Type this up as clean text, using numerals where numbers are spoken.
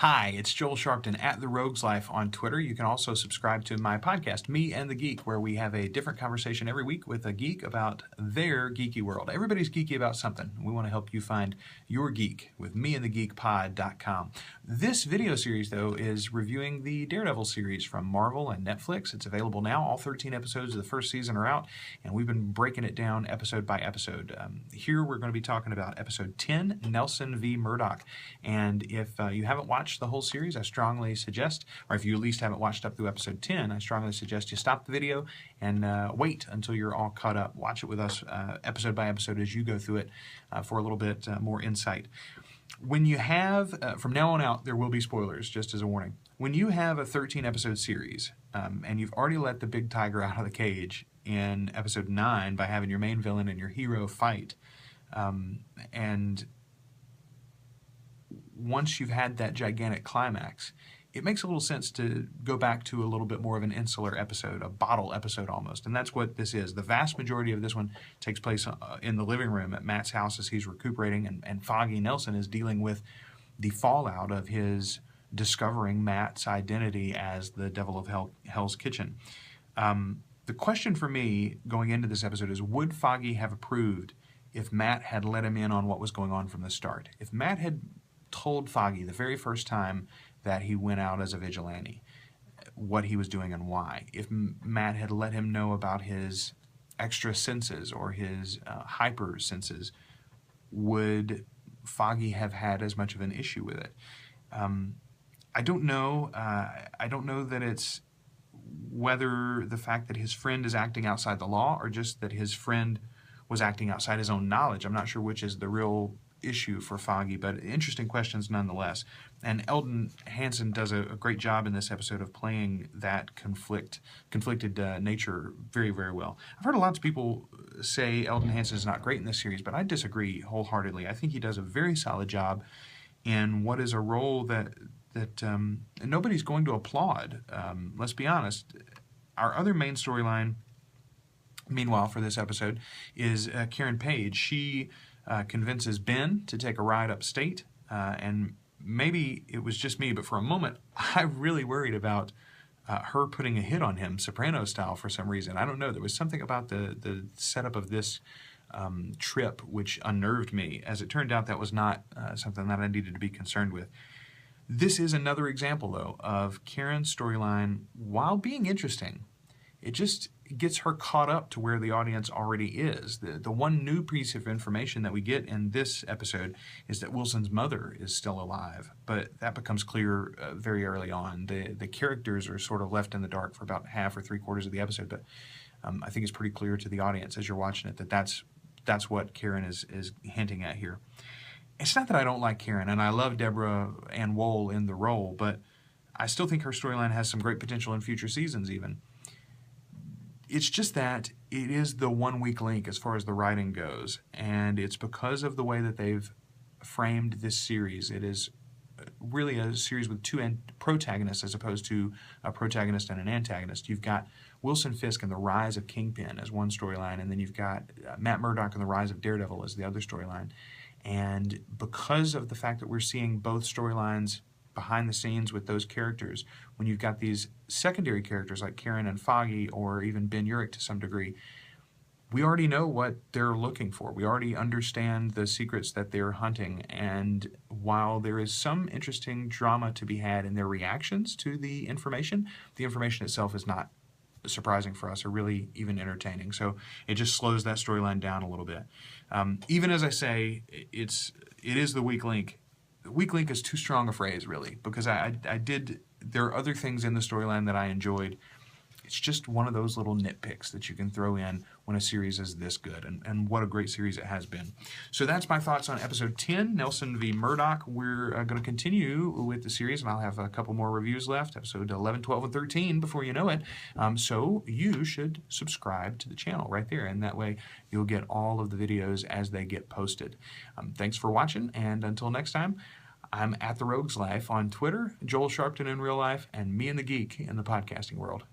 Hi, it's Joel Sharpton at The Rogues Life on Twitter. You can also subscribe to my podcast, Me and the Geek, where we have a different conversation every week with a geek about their geeky world. Everybody's geeky about something. We want to help you find your geek with meandthegeekpod.com. This video series, though, is reviewing the Daredevil series from Marvel and Netflix. It's available now. All 13 episodes of the first season are out, and we've been breaking it down episode by episode. Here we're going to be talking about episode 10, Nelson v. Murdock. And if you haven't watched the whole series, I strongly suggest, or if you at least haven't watched up through episode 10, I strongly suggest you stop the video and wait until you're all caught up. Watch it with us episode by episode as you go through it for a little bit more insight. When you have, from now on out, there will be spoilers, just as a warning. When you have a 13-episode series, and you've already let the big tiger out of the cage in episode 9 by having your main villain and your hero fight, and once you've had that gigantic climax, it makes a little sense to go back to a little bit more of an insular episode, a bottle episode almost. And that's what this is. The vast majority of this one takes place in the living room at Matt's house as he's recuperating, and Foggy Nelson is dealing with the fallout of his discovering Matt's identity as the Devil of Hell's Kitchen. The question for me going into this episode is, would Foggy have approved if Matt had let him in on what was going on from the start? If Matt had told Foggy the very first time that he went out as a vigilante what he was doing and why, if Matt had let him know about his extra senses or his hyper senses, would Foggy have had as much of an issue with it? I don't know. I don't know that it's whether the fact that his friend is acting outside the law or just that his friend was acting outside his own knowledge. I'm not sure which is the real issue for Foggy, but interesting questions nonetheless. And Eldon Hansen does a great job in this episode of playing that conflicted nature very, very well. I've heard lots of people say Eldon Hansen is not great in this series, but I disagree wholeheartedly. I think he does a very solid job in what is a role that nobody's going to applaud. Let's be honest. Our other main storyline, meanwhile, for this episode, is Karen Page. She convinces Ben to take a ride upstate, and maybe it was just me, but for a moment, I really worried about her putting a hit on him, Soprano style, for some reason. I don't know. There was something about the setup of this trip which unnerved me. As it turned out, that was not something that I needed to be concerned with. This is another example, though, of Karen's storyline, while being interesting, it just gets her caught up to where the audience already is. The one new piece of information that we get in this episode is that Wilson's mother is still alive, but that becomes clear very early on. The characters are sort of left in the dark for about half or three-quarters of the episode, but I think it's pretty clear to the audience as you're watching it that that's what Karen is hinting at here. It's not that I don't like Karen, and I love Deborah Ann Woll in the role, but I still think her storyline has some great potential in future seasons even. It's just that it is the one weak link as far as the writing goes, and it's because of the way that they've framed this series. It is really a series with two protagonists as opposed to a protagonist and an antagonist. You've got Wilson Fisk and the rise of Kingpin as one storyline, and then you've got Matt Murdock and the rise of Daredevil as the other storyline. And because of the fact that we're seeing both storylines behind the scenes with those characters, when you've got these secondary characters like Karen and Foggy, or even Ben Urich to some degree, we already know what they're looking for. We already understand the secrets that they're hunting, and while there is some interesting drama to be had in their reactions to the information itself is not surprising for us or really even entertaining. So it just slows that storyline down a little bit. Even as I say, it is the weak link. Weak link is too strong a phrase, really, because there are other things in the storyline that I enjoyed. It's just one of those little nitpicks that you can throw in when a series is this good, and what a great series it has been. So that's my thoughts on episode 10, Nelson v. Murdock. We're going to continue with the series, and I'll have a couple more reviews left, episode 11, 12, and 13, before you know it. So you should subscribe to the channel right there, and that way you'll get all of the videos as they get posted. Thanks for watching, and until next time, I'm at The Rogues Life on Twitter, Joel Sharpton in real life, and Me and the Geek in the podcasting world.